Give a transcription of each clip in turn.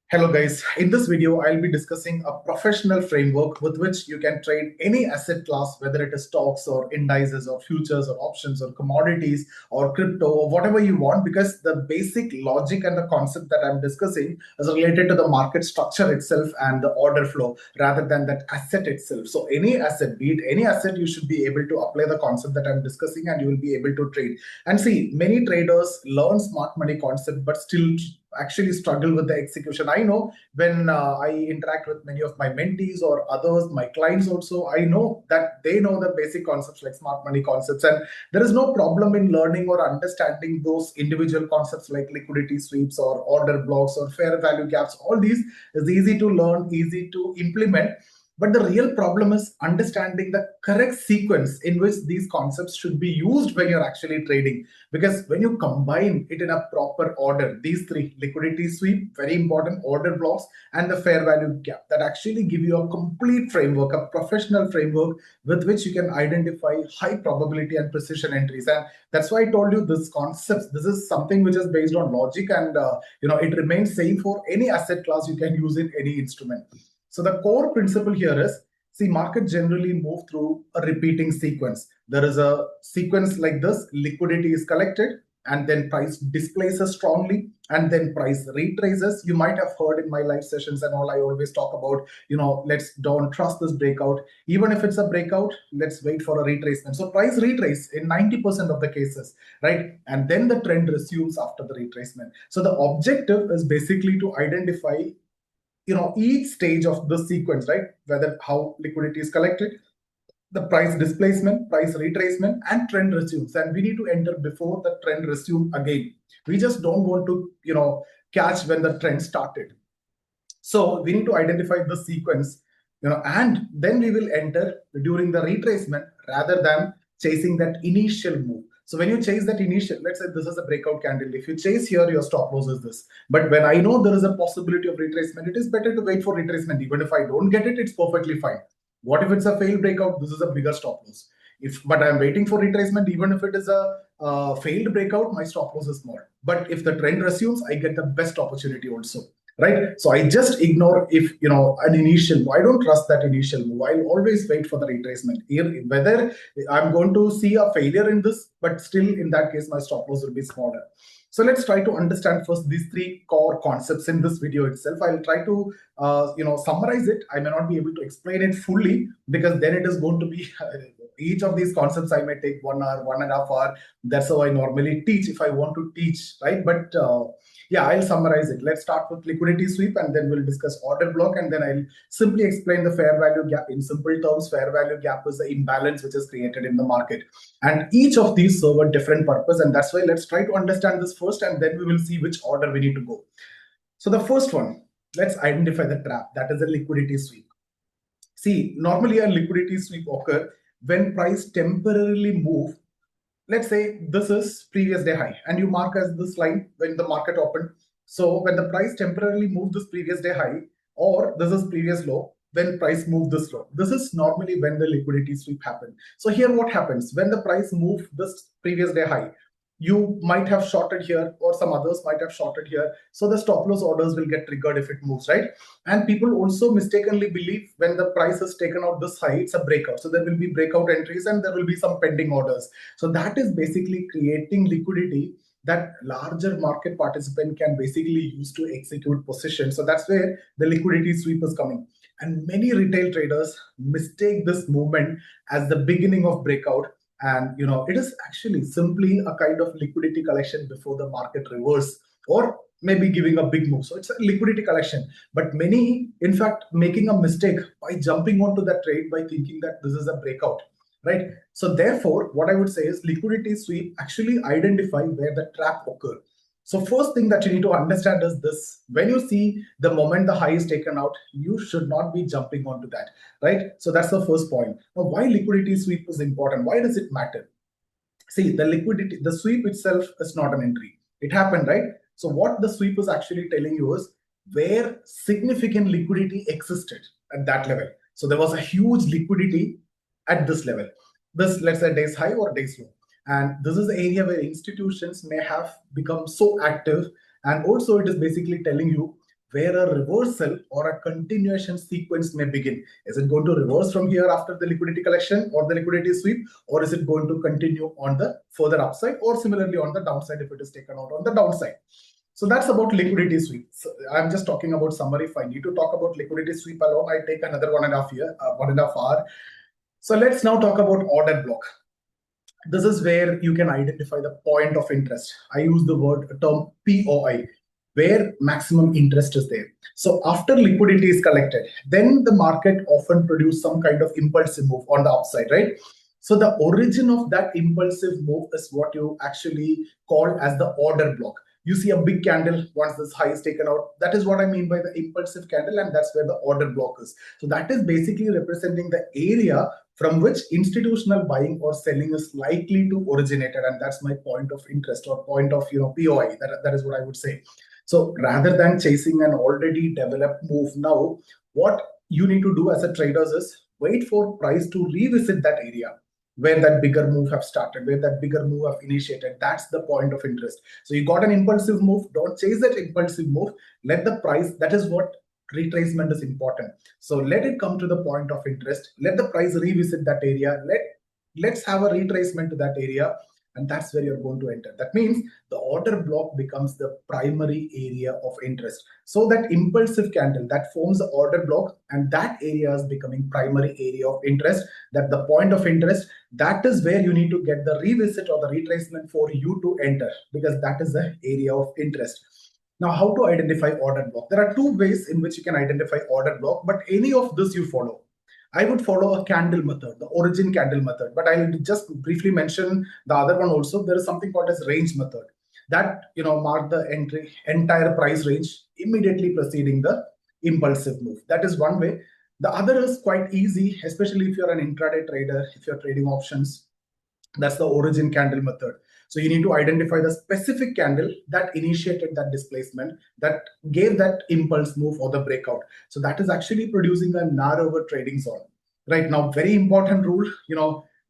Hello guys, in this video I'll be discussing a professional framework with which you can trade any asset class, whether it is stocks or indices or futures or options or commodities or crypto or whatever you want, because the basic logic and the concept that I'm discussing is related to the market structure itself and the order flow rather than that asset itself. So any asset, be it any asset, you should be able to apply the concept that I'm discussing and you will be able to trade. And see, many traders learn smart money concept but still actually struggle with the execution. I know when I interact with many of my mentees or others, my clients also, I know that they know the basic concepts like smart money concepts, and there is no problem in learning or understanding those individual concepts like liquidity sweeps or order blocks or fair value gaps. All these is easy to learn, easy to implement. But the real problem is understanding the correct sequence in which these concepts should be used when you're actually trading. Because when you combine it in a proper order, these three, liquidity sweep, very important, order blocks, and the fair value gap, that actually give you a complete framework, a professional framework with which you can identify high probability and precision entries. And that's why I told you this concept. This is something which is based on logic, and it remains same for any asset class you can use in any instrument. So the core principle here is, see, market generally move through a repeating sequence. There is a sequence like this: liquidity is collected, and then price displaces strongly, and then price retraces. You might have heard in my live sessions and all, I always talk about, let's don't trust this breakout. Even if it's a breakout, let's wait for a retracement. So price retrace in 90% of the cases, right? And then the trend resumes after the retracement. So the objective is basically to identify each stage of the sequence, right? Whether how liquidity is collected, the price displacement, price retracement, and trend resumes. And we need to enter before the trend resume again. We just don't want to catch when the trend started. So we need to identify the sequence, and then we will enter during the retracement rather than chasing that initial move. So when you chase that initial, let's say this is a breakout candle. If you chase here, your stop loss is this. But when I know there is a possibility of retracement, it is better to wait for retracement. Even if I don't get it, it's perfectly fine. What if it's a failed breakout? This is a bigger stop loss. But I'm waiting for retracement, even if it is a failed breakout, my stop loss is small. But if the trend resumes, I get the best opportunity also. Right? So I just ignore if an initial move. I don't trust that initial move. I'll always wait for the retracement. Whether I'm going to see a failure in this, but still in that case, my stop loss will be smaller. So let's try to understand first these three core concepts in this video itself. I'll try to summarize it. I may not be able to explain it fully, because then it is going to be each of these concepts I may take 1 hour, 1.5 hours. That's how I normally teach if I want to teach, right? But yeah, I'll summarize it. Let's start with liquidity sweep, and then we'll discuss order block, and then I'll simply explain the fair value gap. In simple terms, fair value gap is the imbalance which is created in the market. And each of these serve a different purpose, and that's why let's try to understand this first, and then we will see which order we need to go. So the first one, let's identify the trap. That is a liquidity sweep. See, normally a liquidity sweep occurs when price temporarily move. Let's say this is previous day high, and you mark as this line when the market opened. So when the price temporarily moved this previous day high, or this is previous low, when price moved this low, this is normally when the liquidity sweep happened. So here what happens when the price moved this previous day high? You might have shorted here, or some others might have shorted here. So the stop loss orders will get triggered if it moves, right? And people also mistakenly believe when the price is taken out this high, it's a breakout. So there will be breakout entries and there will be some pending orders. So that is basically creating liquidity that larger market participant can basically use to execute position. So that's where the liquidity sweep is coming. And many retail traders mistake this movement as the beginning of breakout. And it is actually simply a kind of liquidity collection before the market reverse, or maybe giving a big move. So it's a liquidity collection. But many, in fact, making a mistake by jumping onto that trade by thinking that this is a breakout, right? So therefore, what I would say is liquidity sweep actually identify where the trap occurs. So first thing that you need to understand is this: when you see the moment the high is taken out, you should not be jumping onto that, right? So that's the first point. Now, why liquidity sweep is important? Why does it matter? See, the sweep itself is not an entry. It happened, right? So what the sweep is actually telling you is where significant liquidity existed at that level. So there was a huge liquidity at this level. This, let's say, days high or days low. And this is the area where institutions may have become so active. And also it is basically telling you where a reversal or a continuation sequence may begin. Is it going to reverse from here after the liquidity collection or the liquidity sweep, or is it going to continue on the further upside, or similarly on the downside if it is taken out on the downside? So that's about liquidity sweep. So I'm just talking about summary. If I need to talk about liquidity sweep alone, I take another 1.5 hour. So let's now talk about order block. This is where you can identify the point of interest. I use the term POI, where maximum interest is there. So after liquidity is collected, then the market often produce some kind of impulsive move on the upside, right? So the origin of that impulsive move is what you actually call as the order block. You see a big candle once this high is taken out. That is what I mean by the impulsive candle, and that's where the order block is. So that is basically representing the area from which institutional buying or selling is likely to originate, and that's my point of interest or point of POI. That is what I would say. So rather than chasing an already developed move now, what you need to do as a trader is wait for price to revisit that area where that bigger move have started, where that bigger move have initiated. That's the point of interest. So you got an impulsive move, don't chase that impulsive move. Let the price, that is what retracement is important. So let it come to the point of interest. Let the price revisit that area. Let's have a retracement to that area. And that's where you're going to enter. That means the order block becomes the primary area of interest. So that impulsive candle that forms the order block, and that area is becoming primary area of interest. That the point of interest, that is where you need to get the revisit or the retracement for you to enter, because that is the area of interest. Now, how to identify order block? There are two ways in which you can identify order block, but any of this you follow. I would follow a candle method, the origin candle method, but I'll just briefly mention the other one also. There is something called as range method that mark the entire price range immediately preceding the impulsive move. That is one way. The other is quite easy, especially if you're an intraday trader, if you're trading options. That's the origin candle method. So you need to identify the specific candle that initiated that displacement, that gave that impulse move or the breakout. So that is actually producing a narrower trading zone. Right now, very important rule,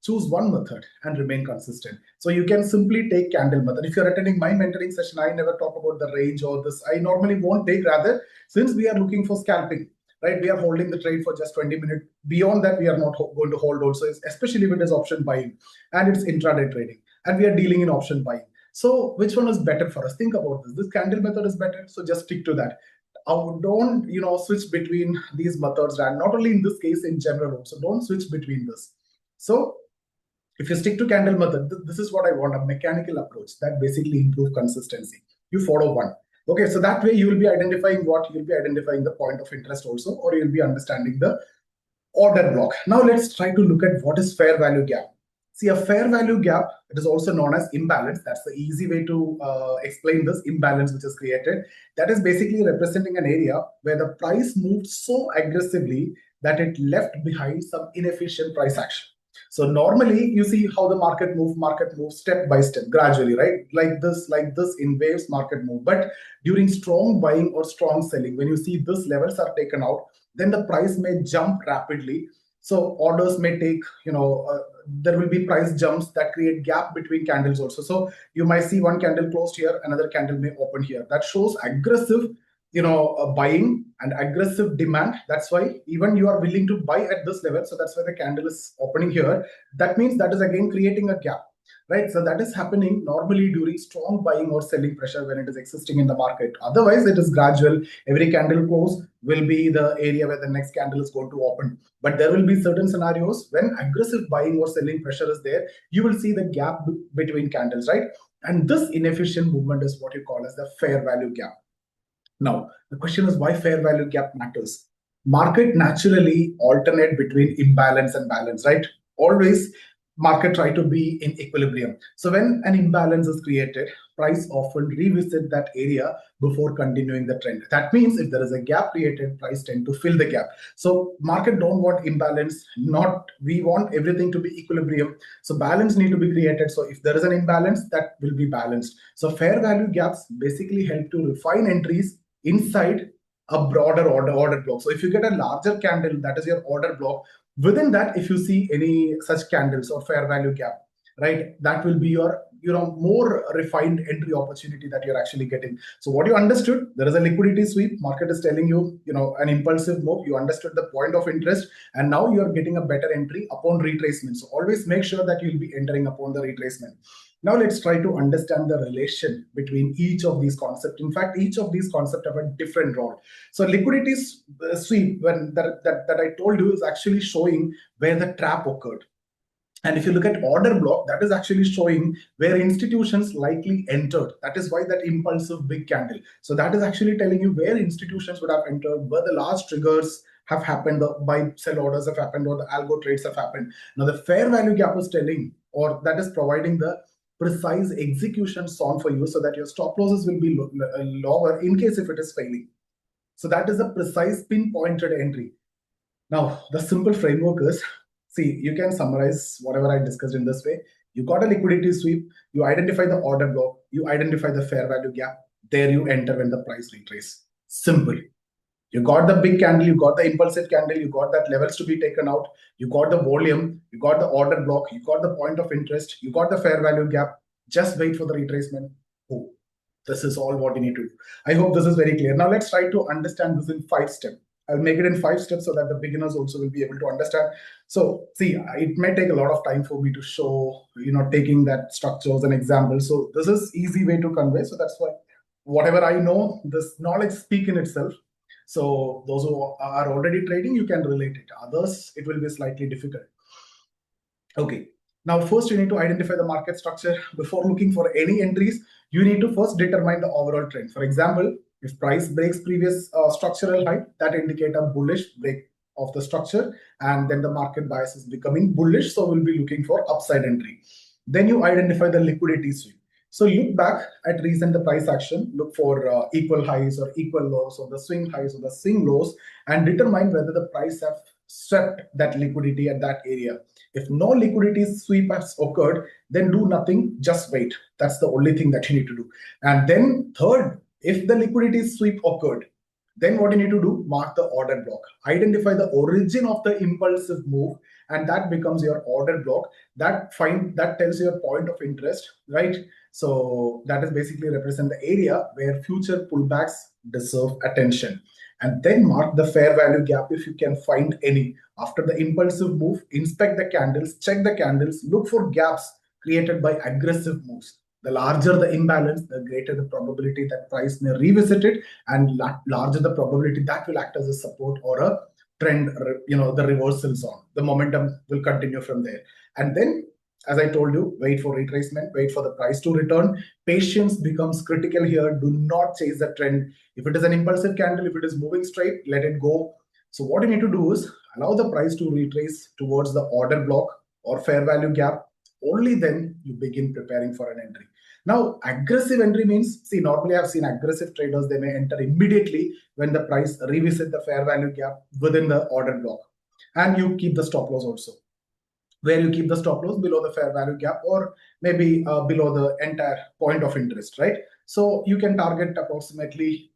choose one method and remain consistent. So you can simply take candle method. If you're attending my mentoring session, I never talk about the range or this. I normally won't take, rather, since we are looking for scalping, right? We are holding the trade for just 20 minutes. Beyond that, we are not going to hold also, especially if it is option buying and it's intraday trading and we are dealing in option buying. So which one is better for us? Think about this. This candle method is better. So just stick to that. Don't switch between these methods, and not only in this case, in general also. Don't switch between this. So if you stick to candle method, this is what I want, a mechanical approach that basically improve consistency. You follow one. Okay, so that way you will be identifying what? You'll be identifying the point of interest also, or you'll be understanding the order block. Now let's try to look at what is fair value gap. See, a fair value gap, it is also known as imbalance. That's the easy way to explain this imbalance which is created. That is basically representing an area where the price moved so aggressively that it left behind some inefficient price action. So normally you see how the market moves step by step, gradually, right? Like this in waves, market move. But during strong buying or strong selling, when you see these levels are taken out, then the price may jump rapidly. So orders may take, there will be price jumps that create gap between candles also. So you might see one candle closed here, another candle may open here. That shows aggressive buying and aggressive demand. That's why even you are willing to buy at this level. So that's why the candle is opening here. That means that is again creating a gap, right? So that is happening normally during strong buying or selling pressure when it is existing in the market. Otherwise, it is gradual. Every candle close will be the area where the next candle is going to open. But there will be certain scenarios when aggressive buying or selling pressure is there, you will see the gap between candles, right? And this inefficient movement is what you call as the fair value gap. Now, the question is why fair value gap matters. Market naturally alternate between imbalance and balance, right? Always market try to be in equilibrium. So when an imbalance is created, price often revisit that area before continuing the trend. That means if there is a gap created, price tend to fill the gap. So market don't want imbalance, we want everything to be equilibrium. So balance need to be created. So if there is an imbalance, that will be balanced. So fair value gaps basically help to refine entries inside a broader order block. So if you get a larger candle, that is your order block. Within that, if you see any such candles or fair value gap, right, that will be your more refined entry opportunity that you're actually getting. So what you understood, there is a liquidity sweep. Market is telling you, an impulsive move. You understood the point of interest, and now you're getting a better entry upon retracement. So always make sure that you'll be entering upon the retracement. Now let's try to understand the relation between each of these concepts. In fact, each of these concepts have a different role. So liquidity sweep, when that I told you, is actually showing where the trap occurred. And if you look at order block, that is actually showing where institutions likely entered. That is why that impulsive big candle. So that is actually telling you where institutions would have entered, where the large triggers have happened, the buy sell orders have happened, or the algo trades have happened. Now the fair value gap is telling, or that is providing the precise execution zone for you so that your stop losses will be lower in case if it is failing. So that is a precise pinpointed entry. Now, the simple framework is, see, you can summarize whatever I discussed in this way. You got a liquidity sweep, you identify the order block, you identify the fair value gap, there you enter when the price retrace. Simple. You got the big candle, you got the impulsive candle, you got that levels to be taken out, you got the volume, you got the order block, you got the point of interest, you got the fair value gap. Just wait for the retracement. Oh, this is all what you need to do. I hope this is very clear. Now let's try to understand this in 5 steps. I'll make it in 5 steps so that the beginners also will be able to understand. So see, it may take a lot of time for me to show, taking that structure as an example. So this is easy way to convey. So that's why whatever I know, this knowledge speak in itself. So those who are already trading, you can relate it. Others, it will be slightly difficult. Okay. Now, first you need to identify the market structure. Before looking for any entries, you need to first determine the overall trend. For example, if price breaks previous structural high, that indicate a bullish break of the structure, and then the market bias is becoming bullish. So we'll be looking for upside entry. Then you identify the liquidity sweep. So look back at recent price action, look for equal highs or equal lows, or the swing highs or the swing lows, and determine whether the price have swept that liquidity at that area. If no liquidity sweep has occurred, then do nothing, just wait. That's the only thing that you need to do. And then third, if the liquidity sweep occurred, then what you need to do, mark the order block. Identify the origin of the impulsive move, and that becomes your order block. That tells your point of interest, right? So that is basically represent the area where future pullbacks deserve attention. And then mark the fair value gap if you can find any. After the impulsive move, inspect the candles, check the candles, look for gaps created by aggressive moves. The larger the imbalance, the greater the probability that price may revisit it, and larger the probability that will act as a support or a trend, the reversal zone. The momentum will continue from there. And then, as I told you, wait for retracement, wait for the price to return. Patience becomes critical here. Do not chase the trend. If it is an impulsive candle, if it is moving straight, let it go. So what you need to do is allow the price to retrace towards the order block or fair value gap. Only then you begin preparing for an entry. Now, aggressive entry means, see, normally I've seen aggressive traders, they may enter immediately when the price revisit the fair value gap within the order block. And you keep the stop loss also, where you keep the stop loss below the fair value gap, or maybe below the entire point of interest, right? So you can target approximately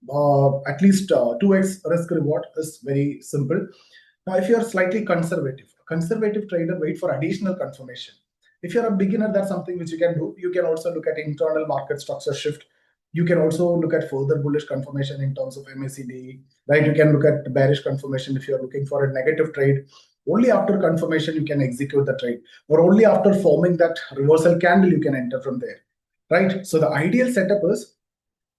at least 2x risk reward is very simple. Now, if you are slightly conservative trader, wait for additional confirmation. If you're a beginner, that's something which you can do. You can also look at internal market structure shift. You can also look at further bullish confirmation in terms of MACD, right? You can look at bearish confirmation if you're looking for a negative trade. Only after confirmation you can execute the trade, or only after forming that reversal candle you can enter from there, right? So the ideal setup is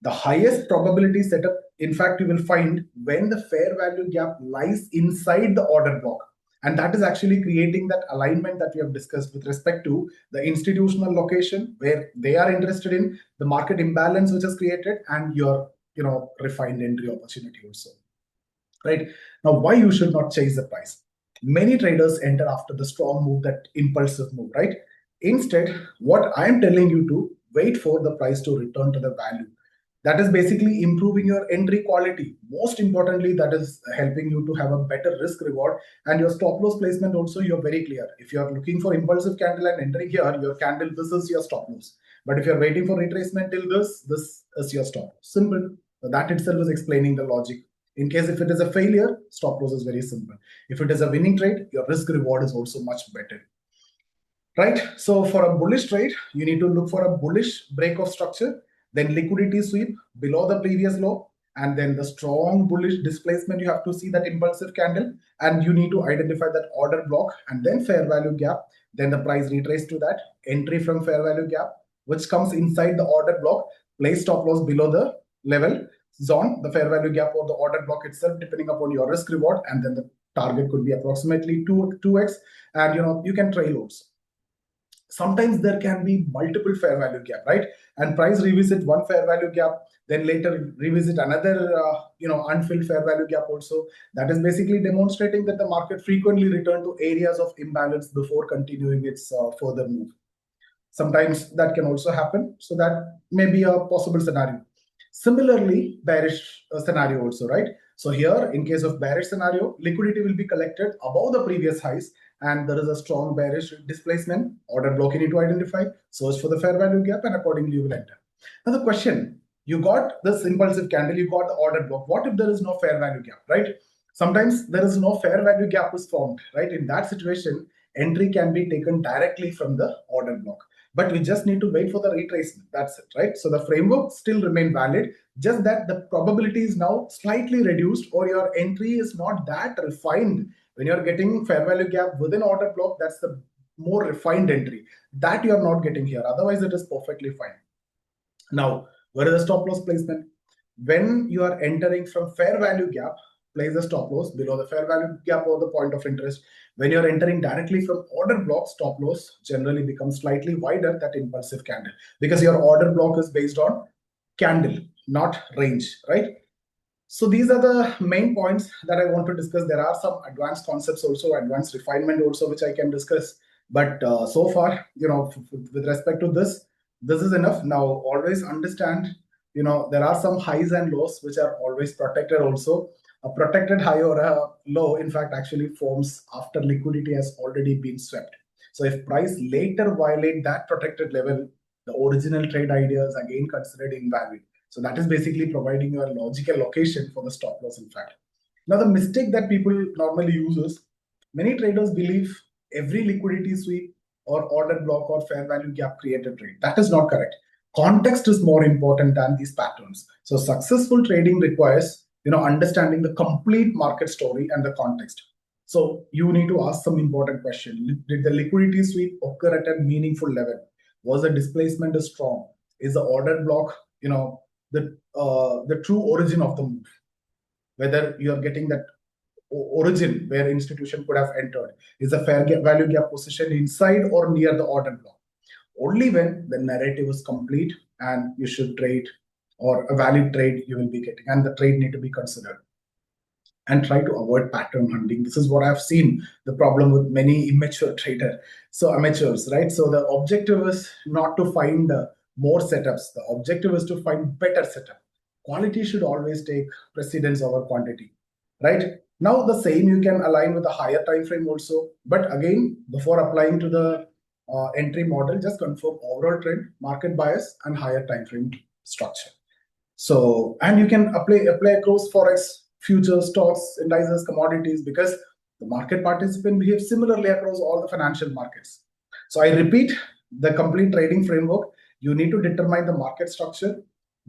the highest probability setup. In fact, you will find when the fair value gap lies inside the order block, and that is actually creating that alignment that we have discussed with respect to the institutional location where they are interested in, the market imbalance which is created, and your refined entry opportunity also, right? Now, why you should not chase the price? Many traders enter after the strong move, that impulsive move, right? Instead, what I'm telling you to wait for the price to return to the value. That is basically improving your entry quality. Most importantly, that is helping you to have a better risk reward, and your stop loss placement also, you're very clear. If you're looking for impulsive candle and entering here, your candle, this is your stop loss. But if you're waiting for retracement till this is your stop. Simple. So that itself is explaining the logic. In case if it is a failure, stop loss is very simple. If it is a winning trade, your risk reward is also much better. right? So for a bullish trade, you need to look for a bullish break of structure, then liquidity sweep below the previous low, and then the strong bullish displacement. You have to see that impulsive candle, and you need to identify that order block, and then fair value gap. Then the price retrace to that entry from fair value gap, which comes inside the order block. Place stop loss below the level zone, the fair value gap or the order block itself, depending upon your risk reward, and then the target could be approximately 2x, and you can trail loads. Sometimes there can be multiple fair value gap, right? And price revisit one fair value gap, then later revisit another unfilled fair value gap also. That is basically demonstrating that the market frequently return to areas of imbalance before continuing its further move. Sometimes that can also happen, so that may be a possible scenario. Similarly, bearish scenario also, right? So here, in case of bearish scenario, liquidity will be collected above the previous highs, and there is a strong bearish displacement. Order block you need to identify, search for the fair value gap, and accordingly you will enter. Now the question, you got this impulsive candle, you got the order block. What if there is no fair value gap, right? Sometimes there is no fair value gap is formed, right? In that situation, entry can be taken directly from the order block. But we just need to wait for the retracement. That's it, right? So the framework still remain valid, just that the probability is now slightly reduced, or your entry is not that refined. When you're getting fair value gap within order block, that's the more refined entry that you're not getting here. Otherwise, it is perfectly fine. Now, where is the stop loss placement? When you are entering from fair value gap, place the stop loss below the fair value gap or the point of interest. When you're entering directly from order block, stop loss generally becomes slightly wider, that impulsive candle, because your order block is based on candle, not range, right? So these are the main points that I want to discuss. There are some advanced concepts also, advanced refinement also, which I can discuss. But so far, with respect to this is enough. Now, always understand, there are some highs and lows which are always protected also. A protected high or a low, in fact, actually forms after liquidity has already been swept. So if price later violate that protected level, the original trade idea is again considered invalid. So that is basically providing you a logical location for the stop loss, in fact. Now, the mistake that people normally use is, many traders believe every liquidity sweep or order block or fair value gap create a trade. That is not correct. Context is more important than these patterns. So successful trading requires understanding the complete market story and the context. So you need to ask some important question. Did the liquidity sweep occur at a meaningful level? Was the displacement strong? Is the order block the true origin of the move? Whether you are getting that origin where institution could have entered, is a fair value gap position inside or near the order block? Only when the narrative is complete and you should trade, or a valid trade you will be getting, and the trade need to be considered. And try to avoid pattern hunting. This is what I've seen the problem with many immature trader. So amateurs, right? So the objective is not to find more setups. The objective is to find better setup. Quality should always take precedence over quantity, right? Now the same you can align with a higher time frame also. But again, before applying to the entry model, just confirm overall trend, market bias, and higher time frame structure. So, and you can apply across Forex, futures, stocks, indices, commodities, because the market participant behaves similarly across all the financial markets. So I repeat, the complete trading framework, you need to determine the market structure,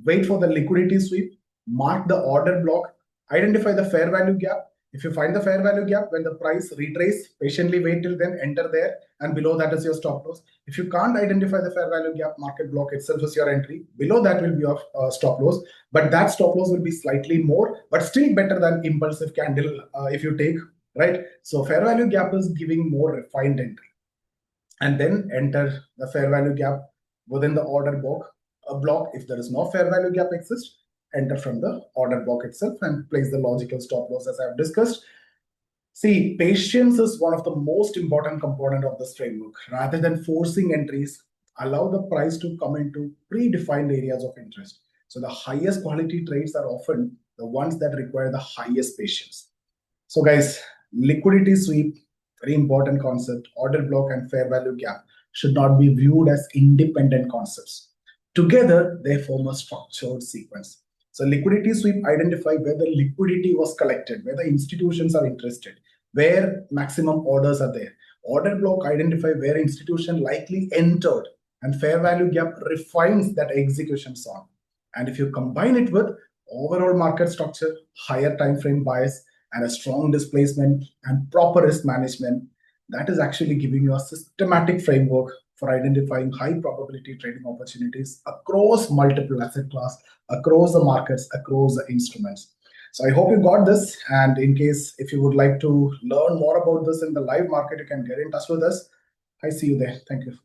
wait for the liquidity sweep, mark the order block, identify the fair value gap. If you find the fair value gap, when the price retrace, patiently wait till then, enter there, and below that is your stop loss. If you can't identify the fair value gap, market block itself is your entry. Below that will be your stop loss, but that stop loss will be slightly more, but still better than impulsive candle if you take, right? So fair value gap is giving more refined entry. And then enter the fair value gap within the order block. If there is no fair value gap exists, enter from the order block itself and place the logical stop loss as I've discussed. See, patience is one of the most important component of this framework. Rather than forcing entries, allow the price to come into predefined areas of interest. So the highest quality trades are often the ones that require the highest patience. So guys, liquidity sweep, very important concept. Order block and fair value gap should not be viewed as independent concepts. Together, they form a structured sequence. So liquidity sweep identify where the liquidity was collected, where the institutions are interested, where maximum orders are there. order block identify where institution likely entered, and fair value gap refines that execution song. And if you combine it with overall market structure, higher time frame bias, and a strong displacement and proper risk management, that is actually giving you a systematic framework for identifying high probability trading opportunities across multiple asset class, across the markets, across the instruments. So I hope you got this. And in case if you would like to learn more about this in the live market, you can get in touch with us. I see you there. Thank you.